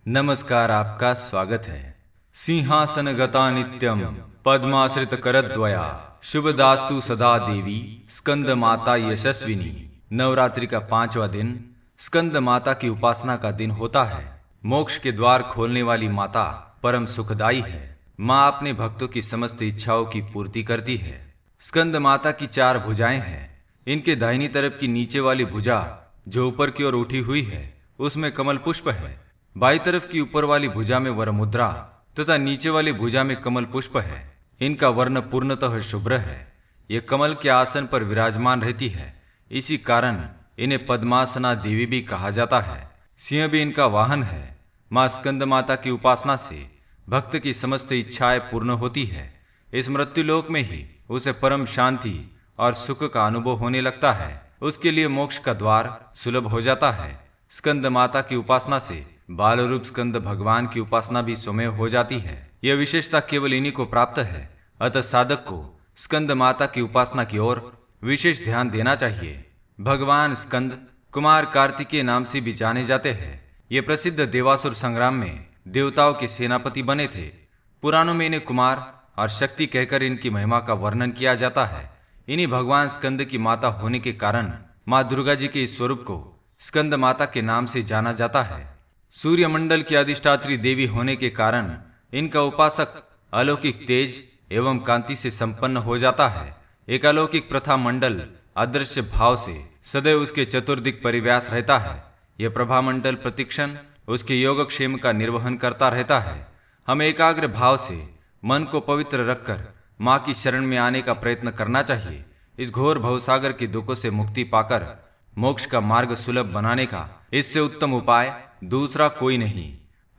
नमस्कार, आपका स्वागत है। सिंहासन गता नित्यम पद्माश्रित करद्वया शुभदास्तु सदा देवी स्कंद माता यशस्विनी। नवरात्रि का 5वां दिन स्कंद माता की उपासना का दिन होता है। मोक्ष के द्वार खोलने वाली माता परम सुखदायी है। माँ अपने भक्तों की समस्त इच्छाओं की पूर्ति करती है। स्कंद माता की 4 भुजाएं हैं। इनके दाहिनी तरफ की नीचे वाली भुजा जो ऊपर की ओर उठी हुई है उसमें कमल पुष्प है। बाई तरफ की ऊपर वाली भुजा में वर मुद्रा तथा नीचे वाली भुजा में कमल पुष्प है। इनका वर्ण पूर्णतः शुभ्र है। ये कमल के आसन पर विराजमान रहती है, इसी कारण इन्हें पद्मासना देवी भी कहा जाता है। सिंह भी इनका वाहन है। माँ स्कंद माता की उपासना से भक्त की समस्त इच्छाएं पूर्ण होती है। इस मृत्युलोक में ही उसे परम शांति और सुख का अनुभव होने लगता है। उसके लिए मोक्ष का द्वार सुलभ हो जाता है। स्कंद माता की उपासना से बाल रूप स्कंद भगवान की उपासना भी सुमेय हो जाती है। यह विशेषता केवल इन्हीं को प्राप्त है। अतः साधक को स्कंद माता की उपासना की ओर विशेष ध्यान देना चाहिए। भगवान स्कंद कुमार कार्तिकेय नाम से भी जाने जाते हैं। ये प्रसिद्ध देवासुर संग्राम में देवताओं के सेनापति बने थे। पुराणों में इन्हें कुमार और शक्ति कहकर इनकी महिमा का वर्णन किया जाता है। इन्हीं भगवान स्कंद की माता होने के कारण माँ दुर्गा जी के इस स्वरूप को स्कंद माता के नाम से जाना जाता है। सूर्यमंडल की अधिष्ठात्री देवी होने के कारण इनका उपासक अलौकिक तेज एवं कांति से संपन्न हो जाता है। एक अलौकिक प्रथा मंडल अदृश्य भाव से सदैव उसके चतुर्दिक परिव्यास रहता है। यह प्रभा मंडल प्रतिक्षण उसके योगक्षेम का निर्वहन करता रहता है। हमें एकाग्र भाव से मन को पवित्र रखकर माँ की शरण में आने का प्रयत्न करना चाहिए। इस घोर भवसागर के दुखों से मुक्ति पाकर मोक्ष का मार्ग सुलभ बनाने का इससे उत्तम उपाय दूसरा कोई नहीं।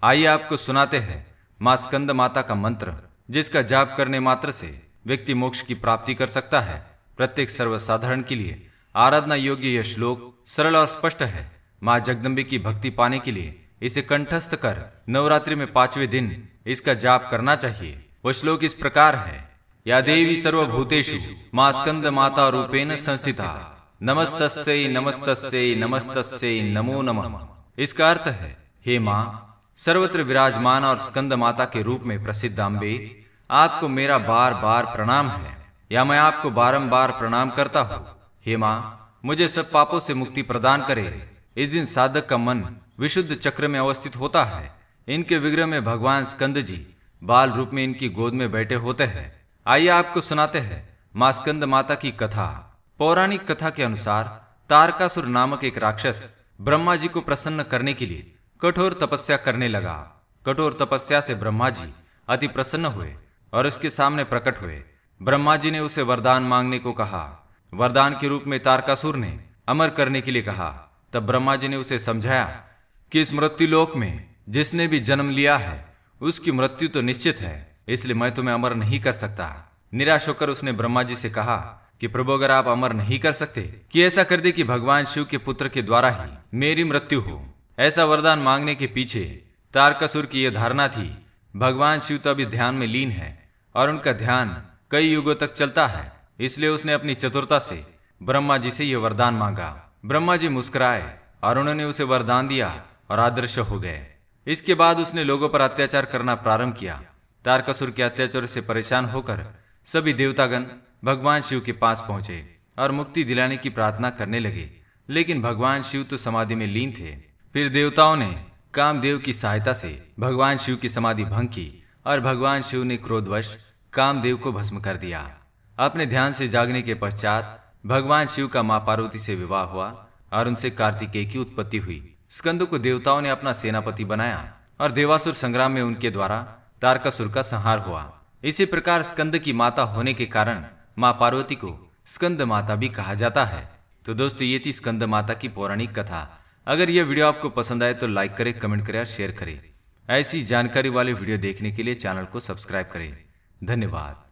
आइए आपको सुनाते हैं माँ स्कंद माता का मंत्र, जिसका जाप करने मात्र से व्यक्ति मोक्ष की प्राप्ति कर सकता है। प्रत्येक सर्वसाधारण के लिए आराधना योग्य यह श्लोक सरल और स्पष्ट है। माँ जगदम्बे की भक्ति पाने के लिए इसे कंठस्थ कर नवरात्रि में 5वें दिन इसका जाप करना चाहिए। वह श्लोक इस प्रकार है। या देवी सर्वभूतेषु माँ स्कंद माता रूपेण संस्थिता नमस्तस्यै नमस्तस्यै नमस्तस्यै नमो नमः। इसका अर्थ है, हे माँ सर्वत्र विराजमान और स्कंद माता के रूप में प्रसिद्ध अम्बे, आपको मेरा बार बार प्रणाम है या मैं आपको बारंबार प्रणाम करता हूँ। हे माँ मुझे सब पापों से मुक्ति प्रदान करे। इस दिन साधक का मन विशुद्ध चक्र में अवस्थित होता है। इनके विग्रह में भगवान स्कंद जी बाल रूप में इनकी गोद में बैठे होते हैं। आइए आपको सुनाते हैं माँ स्कंद माता की कथा। पौराणिक कथा के अनुसार तारकासुर नामक एक राक्षस ब्रह्मा जी को प्रसन्न करने के लिए कठोर तपस्या करने लगा। कठोर तपस्या से ब्रह्मा जी अति प्रसन्न हुए और उसके सामने प्रकट हुए। ब्रह्मा जी ने उसे वरदान मांगने को कहा। वरदान के रूप में तारकासुर ने अमर करने के लिए कहा। तब ब्रह्मा जी ने उसे समझाया कि इस मृत्युलोक में जिसने भी जन्म लिया है उसकी मृत्यु तो निश्चित है, इसलिए मैं तुम्हें अमर नहीं कर सकता। निराश होकर उसने ब्रह्मा जी से कहा कि प्रभु अगर आप अमर नहीं कर सकते कि ऐसा कर दे कि भगवान शिव के पुत्र के द्वारा ही मेरी मृत्यु हो। ऐसा वरदान मांगने के पीछे तारकासुर की यह धारणा थी, भगवान शिव तो अभी ध्यान में लीन है और उनका ध्यान कई युगों तक चलता है, इसलिए उसने अपनी चतुरता से ब्रह्मा जी से यह वरदान मांगा। ब्रह्मा जी मुस्कुराए और उन्होंने उसे वरदान दिया और अदृश्य हो गए। इसके बाद उसने लोगों पर अत्याचार करना प्रारंभ किया। तारकासुर के अत्याचार से परेशान होकर सभी देवतागण भगवान शिव के पास पहुंचे और मुक्ति दिलाने की प्रार्थना करने लगे, लेकिन भगवान शिव तो समाधि में लीन थे। फिर देवताओं ने कामदेव की सहायता से भगवान शिव की समाधि भंग की और भगवान शिव ने क्रोधवश कामदेव को भस्म कर दिया। अपने ध्यान से जागने के पश्चात भगवान शिव का मां पार्वती से विवाह हुआ और उनसे कार्तिकेय की उत्पत्ति हुई। स्कंद को देवताओं ने अपना सेनापति बनाया और देवासुर संग्राम में उनके द्वारा तारकासुर का संहार हुआ। इसी प्रकार स्कंद की माता होने के कारण माँ पार्वती को स्कंद माता भी कहा जाता है। तो दोस्तों, ये थी स्कंद माता की पौराणिक कथा। अगर यह वीडियो आपको पसंद आए तो लाइक करें, कमेंट करें और शेयर करें। ऐसी जानकारी वाले वीडियो देखने के लिए चैनल को सब्सक्राइब करें। धन्यवाद।